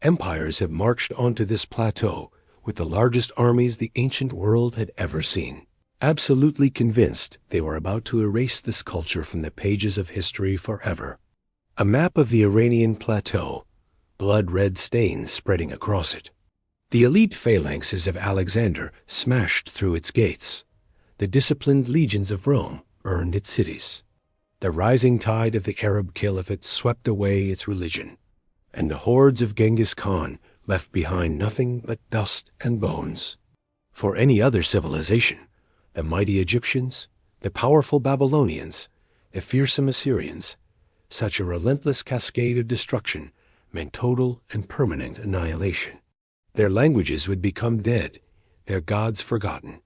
Empires have marched onto this plateau with the largest armies the ancient world had ever seen, absolutely convinced they were about to erase this culture from the pages of history forever. A map of the Iranian plateau, blood-red stains spreading across it. The elite phalanxes of Alexander smashed through its gates. The disciplined legions of Rome burned its cities. The rising tide of the Arab Caliphate swept away its religion, and the hordes of Genghis Khan left behind nothing but dust and bones. For any other civilization, the mighty Egyptians, the powerful Babylonians, the fearsome Assyrians, such a relentless cascade of destruction meant total and permanent annihilation. Their languages would become dead, their gods forgotten,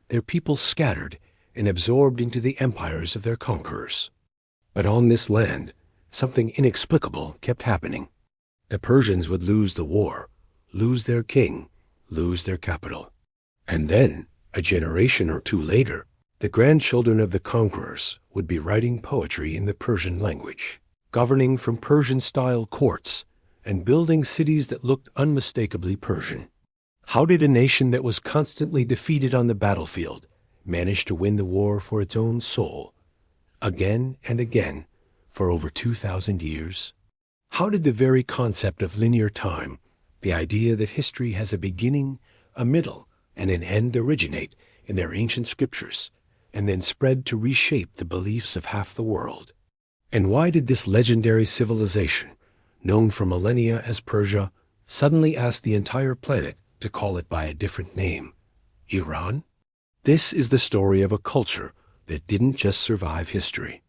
their people scattered and absorbed into the empires of their conquerors. But on this land, something inexplicable kept happening. The Persians would lose the war, lose their king, lose their capital. And then, a generation or two later, the grandchildren of the conquerors would be writing poetry in the Persian language, governing from Persian-style courts, and building cities that looked unmistakably Persian. How did a nation that was constantly defeated on the battlefield manage to win the war for its own soul, again and again, for over 2,000 years? How did the very concept of linear time, the idea that history has a beginning, a middle, and an end originate in their ancient scriptures, and then spread to reshape the beliefs of half the world? And why did this legendary civilization, known for millennia as Persia, suddenly ask the entire planet to call it by a different name, Iran? This is the story of a culture that didn't just survive history.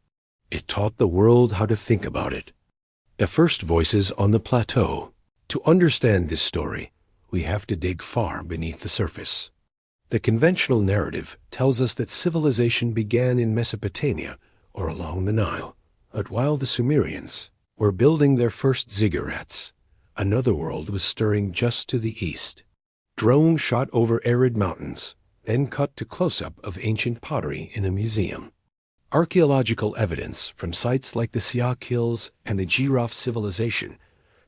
It taught the world how to think about it. The first voices on the plateau. To understand this story, we have to dig far beneath the surface. The conventional narrative tells us that civilization began in Mesopotamia or along the Nile, but while the Sumerians were building their first ziggurats, another world was stirring just to the east. Drones shot over arid mountains, then cut to close-up of ancient pottery in a museum. Archaeological evidence from sites like the Siak Hills and the Giraffe civilization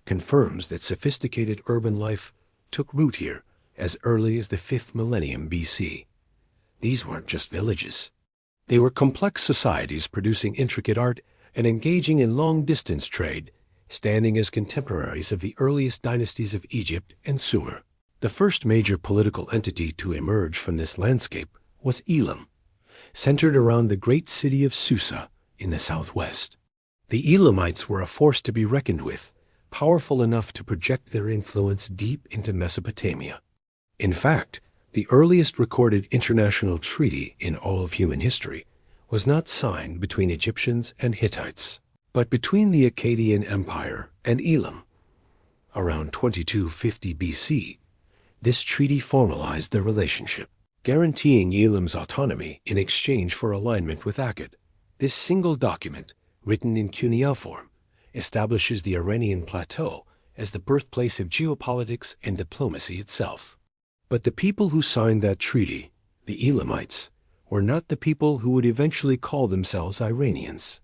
confirms that sophisticated urban life took root here as early as the 5th millennium BC. These weren't just villages. They were complex societies producing intricate art and engaging in long-distance trade, standing as contemporaries of the earliest dynasties of Egypt and Sumer. The first major political entity to emerge from this landscape was Elam, centered around the great city of Susa in the southwest. The Elamites were a force to be reckoned with, powerful enough to project their influence deep into Mesopotamia. In fact, the earliest recorded international treaty in all of human history was not signed between Egyptians and Hittites, but between the Akkadian Empire and Elam. Around 2250 BC, this treaty formalized the relationship, guaranteeing Elam's autonomy in exchange for alignment with Akkad. This single document, written in cuneiform, establishes the Iranian plateau as the birthplace of geopolitics and diplomacy itself. But the people who signed that treaty, the Elamites, were not the people who would eventually call themselves Iranians.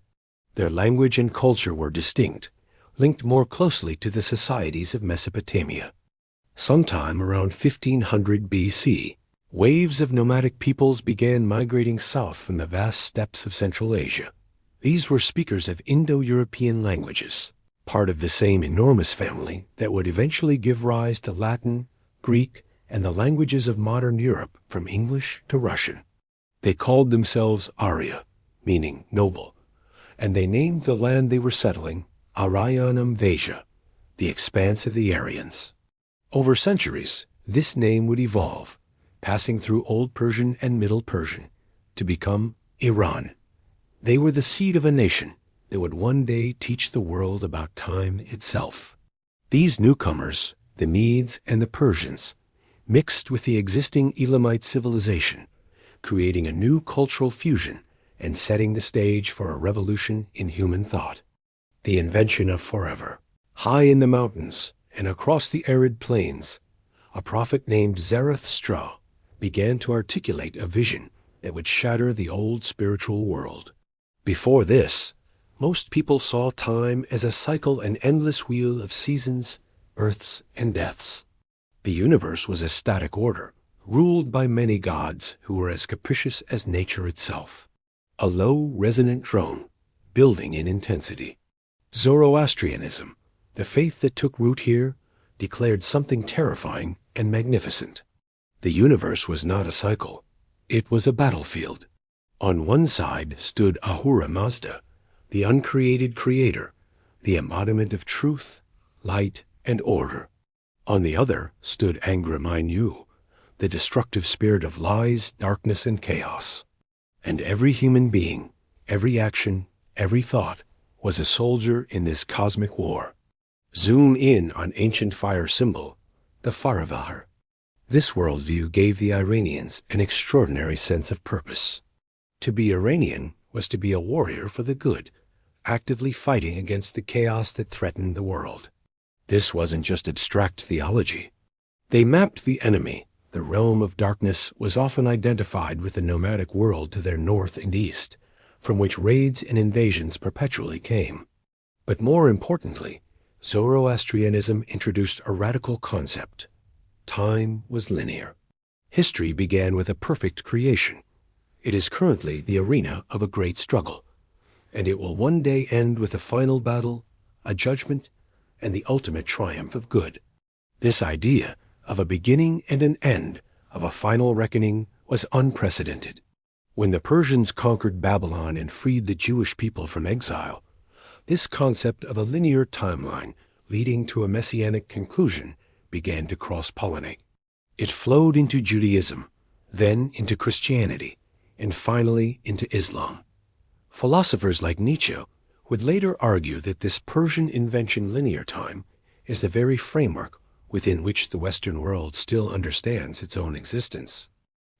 Their language and culture were distinct, linked more closely to the societies of Mesopotamia. Sometime around 1500 BC, waves of nomadic peoples began migrating south from the vast steppes of Central Asia. These were speakers of Indo-European languages, part of the same enormous family that would eventually give rise to Latin, Greek, and the languages of modern Europe from English to Russian. They called themselves Arya, meaning noble, and they named the land they were settling Aryanum Vasia, the expanse of the Aryans. Over centuries, this name would evolve, passing through Old Persian and Middle Persian, to become Iran. They were the seed of a nation that would one day teach the world about time itself. These newcomers, the Medes and the Persians, mixed with the existing Elamite civilization, creating a new cultural fusion and setting the stage for a revolution in human thought. The invention of forever. High in the mountains and across the arid plains, a prophet named Zoroaster began to articulate a vision that would shatter the old spiritual world. Before this, most people saw time as a cycle, an endless wheel of seasons, births, and deaths. The universe was a static order, ruled by many gods who were as capricious as nature itself. A low, resonant drone, building in intensity. Zoroastrianism, the faith that took root here, declared something terrifying and magnificent. The universe was not a cycle. It was a battlefield. On one side stood Ahura Mazda, the uncreated creator, the embodiment of truth, light, and order. On the other stood Angra Mainyu, the destructive spirit of lies, darkness, and chaos. And every human being, every action, every thought, was a soldier in this cosmic war. Zoom in on ancient fire symbol, the Faravar. This worldview gave the Aryans an extraordinary sense of purpose. To be Iranian was to be a warrior for the good, actively fighting against the chaos that threatened the world. This wasn't just abstract theology. They mapped the enemy. The realm of darkness was often identified with the nomadic world to their north and east, from which raids and invasions perpetually came. But more importantly, Zoroastrianism introduced a radical concept. Time was linear. History began with a perfect creation. It is currently the arena of a great struggle, and it will one day end with a final battle, a judgment, and the ultimate triumph of good. This idea of a beginning and an end, of a final reckoning, was unprecedented. When the Persians conquered Babylon and freed the Jewish people from exile, this concept of a linear timeline leading to a messianic conclusion began to cross-pollinate. It flowed into Judaism, then into Christianity, and finally into Islam. Philosophers like Nietzsche would later argue that this Persian invention linear time is the very framework within which the Western world still understands its own existence.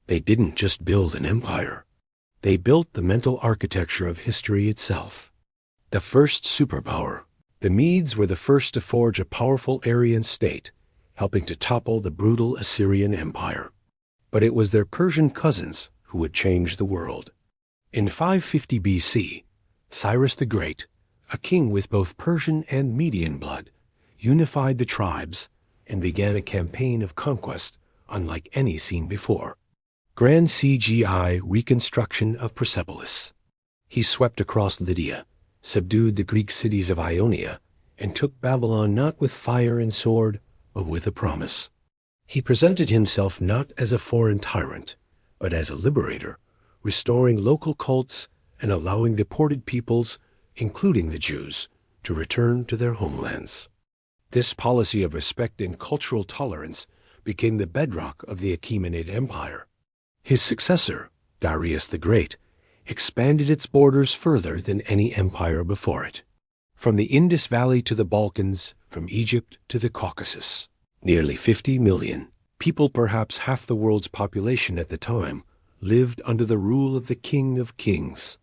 They didn't just build an empire. They built the mental architecture of history itself. The first superpower. The Medes were the first to forge a powerful Aryan state, helping to topple the brutal Assyrian Empire. But it was their Persian cousins who would change the world. In 550 BC, Cyrus the Great, a king with both Persian and Median blood, unified the tribes and began a campaign of conquest unlike any seen before. Grand CGI reconstruction of Persepolis. He swept across Lydia, subdued the Greek cities of Ionia, and took Babylon not with fire and sword, but with a promise. He presented himself not as a foreign tyrant, but as a liberator, restoring local cults and allowing deported peoples, including the Jews, to return to their homelands. This policy of respect and cultural tolerance became the bedrock of the Achaemenid Empire. His successor, Darius the Great, expanded its borders further than any empire before it. From the Indus Valley to the Balkans, from Egypt to the Caucasus, nearly 50 million, people perhaps half the world's population at the time, lived under the rule of the King of Kings.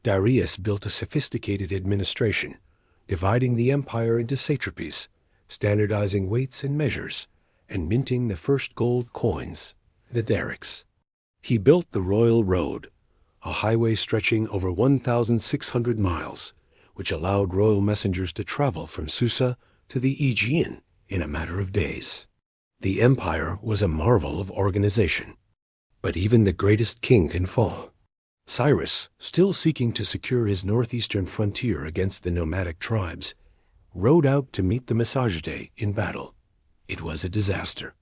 Darius built a sophisticated administration, dividing the empire into satrapies, standardizing weights and measures, and minting the first gold coins, the darics. He built the Royal Road, a highway stretching over 1,600 miles, which allowed royal messengers to travel from Susa to the Aegean in a matter of days. The empire was a marvel of organization. But even the greatest king can fall. Cyrus, still seeking to secure his northeastern frontier against the nomadic tribes, rode out to meet the Massagetæ in battle. It was a disaster.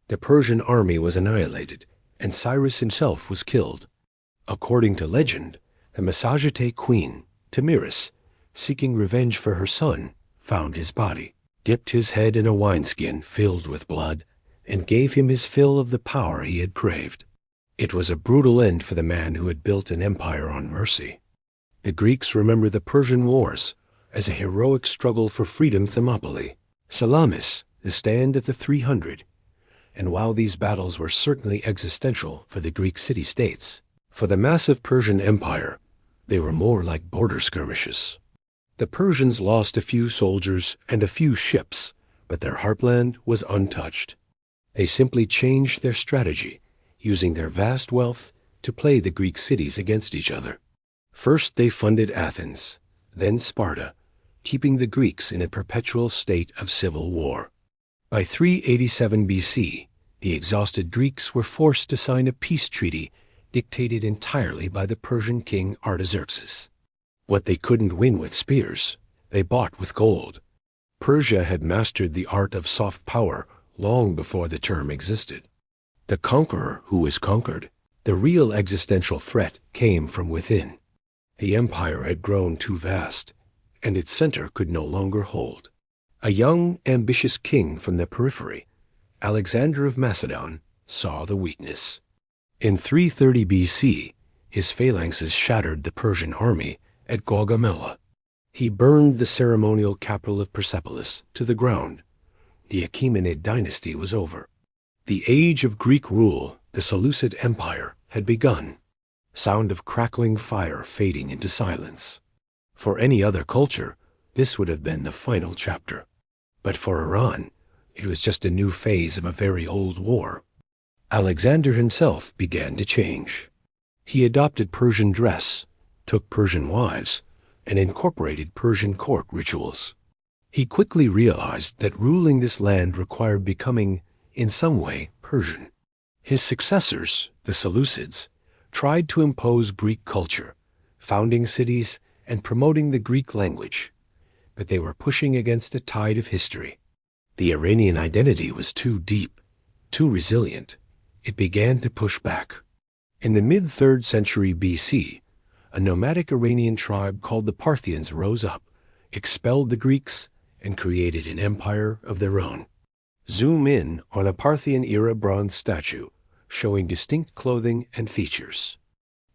The Persian army was annihilated, and Cyrus himself was killed. According to legend, the Massagetæ queen, Timurid, seeking revenge for her son, found his body, dipped his head in a wineskin filled with blood, and gave him his fill of the power he had craved. It was a brutal end for the man who had built an empire on mercy. The Greeks remember the Persian Wars as a heroic struggle for freedom. Thermopylae, Salamis, the stand of the 300. And while these battles were certainly existential for the Greek city-states, for the massive Persian Empire, they were more like border skirmishes. The Persians lost a few soldiers and a few ships, but their heartland was untouched. They simply changed their strategy, using their vast wealth to play the Greek cities against each other. First they funded Athens, then Sparta, keeping the Greeks in a perpetual state of civil war. By 387 BC, the exhausted Greeks were forced to sign a peace treaty dictated entirely by the Persian king Artaxerxes. What they couldn't win with spears, they bought with gold. Persia had mastered the art of soft power long before the term existed. The conqueror who was conquered, the real existential threat came from within. The empire had grown too vast, and its center could no longer hold. A young, ambitious king from the periphery, Alexander of Macedon, saw the weakness. In 330 BC, his phalanxes shattered the Persian army at Gaugamela. He burned the ceremonial capital of Persepolis to the ground. The Achaemenid dynasty was over. The age of Greek rule, the Seleucid Empire, had begun. Sound of crackling fire fading into silence. For any other culture, this would have been the final chapter. But for Iran, it was just a new phase of a very old war. Alexander himself began to change. He adopted Persian dress, took Persian wives, and incorporated Persian court rituals. He quickly realized that ruling this land required becoming, in some way, Persian. His successors, the Seleucids, tried to impose Greek culture, founding cities and promoting the Greek language, but they were pushing against a tide of history. The Iranian identity was too deep, too resilient. It began to push back. In the mid-3rd century BC, a nomadic Iranian tribe called the Parthians rose up, expelled the Greeks, and created an empire of their own. Zoom in on a Parthian-era bronze statue showing distinct clothing and features.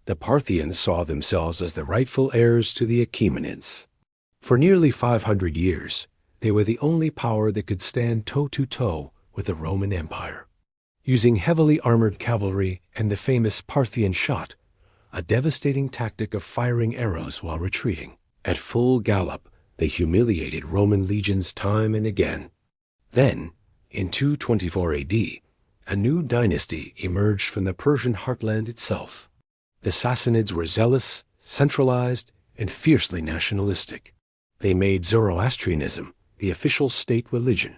The Parthians saw themselves as the rightful heirs to the Achaemenids. For nearly 500 years, they were the only power that could stand toe-to-toe with the Roman Empire. Using heavily armored cavalry and the famous Parthian shot, a devastating tactic of firing arrows while retreating. At full gallop, they humiliated Roman legions time and again. Then, in 224 AD, a new dynasty emerged from the Persian heartland itself. The Sassanids were zealous, centralized, and fiercely nationalistic. They made Zoroastrianism the official state religion,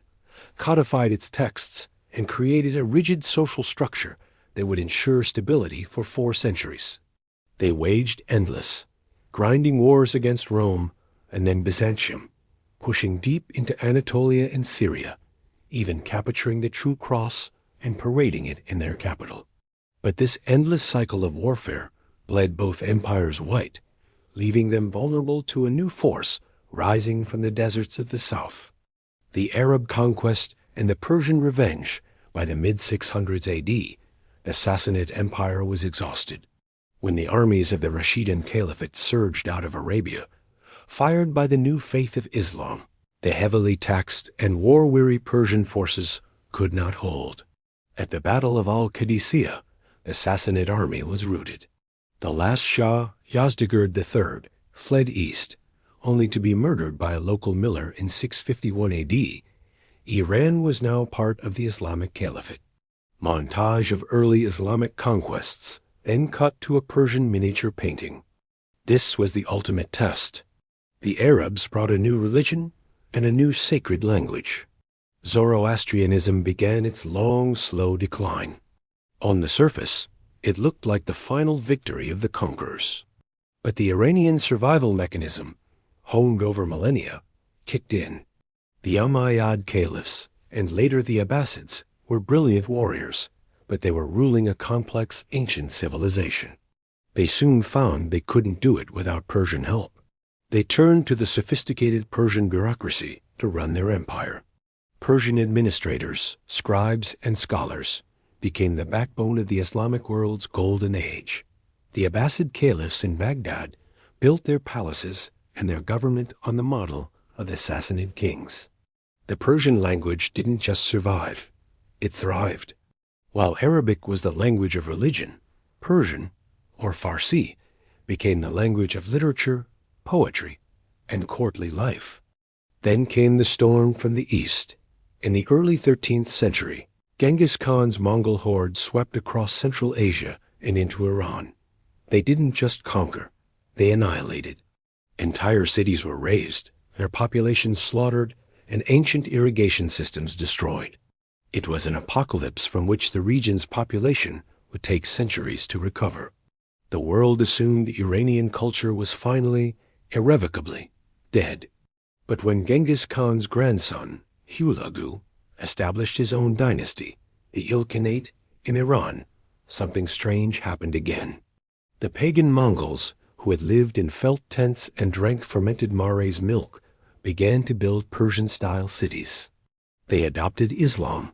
codified its texts, and created a rigid social structure that would ensure stability for 4 centuries. They waged endless, grinding wars against Rome and then Byzantium, pushing deep into Anatolia and Syria, even capturing the True Cross and parading it in their capital. But this endless cycle of warfare bled both empires white, leaving them vulnerable to a new force rising from the deserts of the south. The Arab conquest and the Persian revenge. By the mid-600s AD, the Sassanid Empire was exhausted. When the armies of the Rashidun Caliphate surged out of Arabia, fired by the new faith of Islam, the heavily taxed and war-weary Persian forces could not hold. At the Battle of Al-Qadisiyah, the Sassanid army was routed. The last Shah, Yazdegerd III, fled east, only to be murdered by a local miller in 651 AD. Iran was now part of the Islamic Caliphate. Montage of early Islamic conquests, then cut to a Persian miniature painting. This was the ultimate test. The Arabs brought a new religion and a new sacred language. Zoroastrianism began its long, slow decline. On the surface, it looked like the final victory of the conquerors. But the Iranian survival mechanism, honed over millennia, kicked in. The Umayyad caliphs, and later the Abbasids, were brilliant warriors, but they were ruling a complex ancient civilization. They soon found they couldn't do it without Persian help. They turned to the sophisticated Persian bureaucracy to run their empire. Persian administrators, scribes, and scholars became the backbone of the Islamic world's golden age. The Abbasid caliphs in Baghdad built their palaces and their government on the model of the Sassanid kings. The Persian language didn't just survive, it thrived. While Arabic was the language of religion, Persian, or Farsi, became the language of literature, poetry, and courtly life. Then came the storm from the east. In the early 13th century, Genghis Khan's Mongol hordes swept across Central Asia and into Iran. They didn't just conquer, they annihilated. Entire cities were razed, their populations slaughtered, and ancient irrigation systems destroyed. It was an apocalypse from which the region's population would take centuries to recover. The world assumed Iranian culture was finally, irrevocably, dead. But when Genghis Khan's grandson, Hulagu, established his own dynasty, the Ilkhanate, in Iran, something strange happened again. The pagan Mongols, who had lived in felt tents and drank fermented mare's milk, began to build Persian-style cities. They adopted Islam.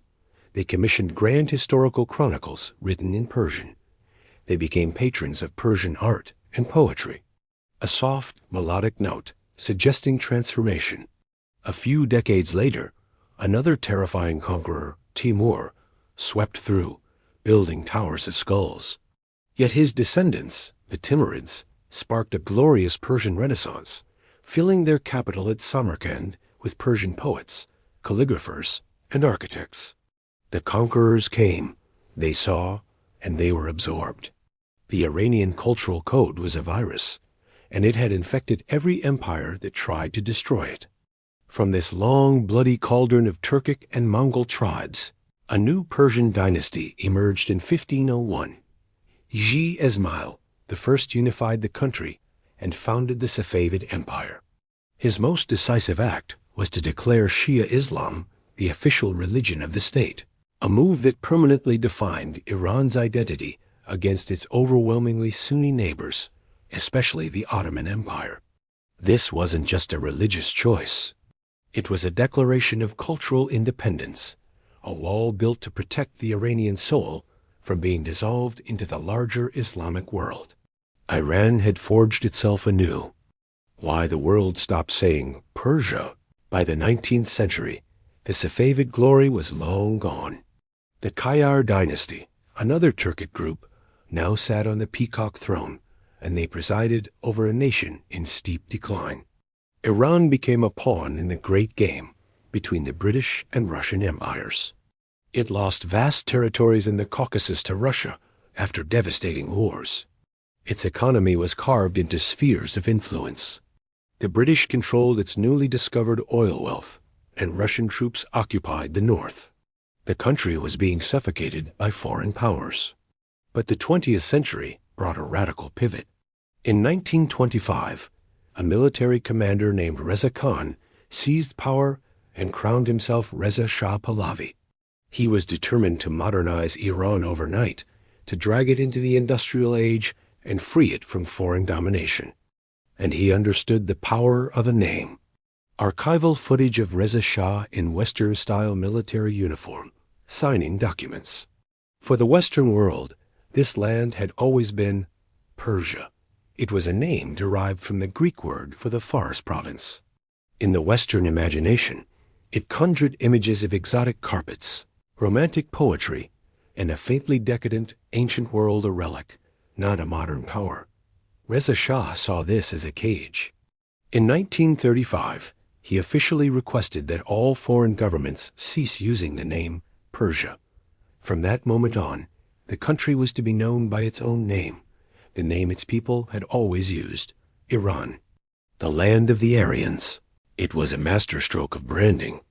They commissioned grand historical chronicles written in Persian. They became patrons of Persian art and poetry, a soft, melodic note suggesting transformation. A few decades later, another terrifying conqueror, Timur, swept through, building towers of skulls. Yet his descendants, the Timurids, sparked a glorious Persian Renaissance, filling their capital at Samarkand with Persian poets, calligraphers, and architects. The conquerors came, they saw, and they were absorbed. The Iranian cultural code was a virus, and it had infected every empire that tried to destroy it. From this long, bloody cauldron of Turkic and Mongol tribes, a new Persian dynasty emerged in 1501. Ji-Esmail the first unified the country and founded the Safavid Empire. His most decisive act was to declare Shia Islam the official religion of the state, a move that permanently defined Iran's identity against its overwhelmingly Sunni neighbors, especially the Ottoman Empire. This wasn't just a religious choice. It was a declaration of cultural independence, a wall built to protect the Iranian soul from being dissolved into the larger Islamic world. Iran had forged itself anew. Why the world stopped saying Persia? By the 19th century, the Safavid glory was long gone. The Qajar dynasty, another Turkic group, now sat on the peacock throne, and they presided over a nation in steep decline. Iran became a pawn in the great game between the British and Russian empires. It lost vast territories in the Caucasus to Russia after devastating wars. Its economy was carved into spheres of influence. The British controlled its newly discovered oil wealth, and Russian troops occupied the north. The country was being suffocated by foreign powers. But the 20th century brought a radical pivot. In 1925, a military commander named Reza Khan seized power and crowned himself Reza Shah Pahlavi. He was determined to modernize Iran overnight, to drag it into the industrial age and free it from foreign domination. And he understood the power of a name. Archival footage of Reza Shah in Western-style military uniform, signing documents. For the Western world, this land had always been Persia. It was a name derived from the Greek word for the Fars province. In the Western imagination, it conjured images of exotic carpets, romantic poetry, and a faintly decadent ancient world a relic, not a modern power. Reza Shah saw this as a cage. In 1935, he officially requested that all foreign governments cease using the name Persia. From that moment on, the country was to be known by its own name, the name its people had always used, Iran, the land of the Aryans. It was a masterstroke of branding.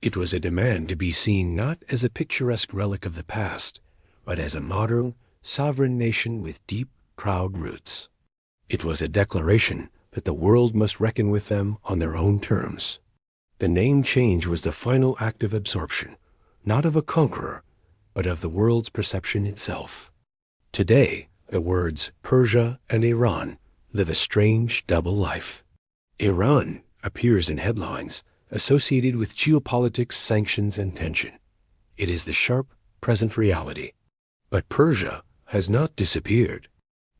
It was a demand to be seen not as a picturesque relic of the past, but as a modern, sovereign nation with deep, proud roots. It was a declaration that the world must reckon with them on their own terms. The name change was the final act of absorption, not of a conqueror, but of the world's perception itself. Today, the words Persia and Iran live a strange double life. Iran appears in headlines associated with geopolitics, sanctions, and tension. It is the sharp, present reality. But Persia has not disappeared.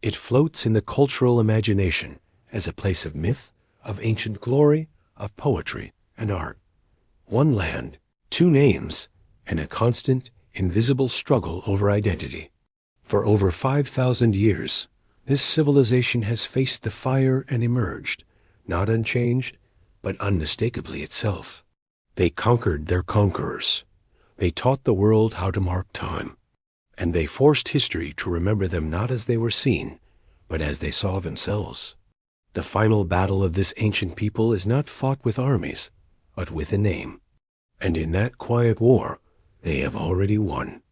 It floats in the cultural imagination as a place of myth, of ancient glory, of poetry and art. One land, two names, and a constant, invisible struggle over identity. For over 5,000 years, this civilization has faced the fire and emerged, not unchanged, but unmistakably itself. They conquered their conquerors. They taught the world how to mark time. And they forced history to remember them not as they were seen, but as they saw themselves. The final battle of this ancient people is not fought with armies, but with a name. And in that quiet war, they have already won.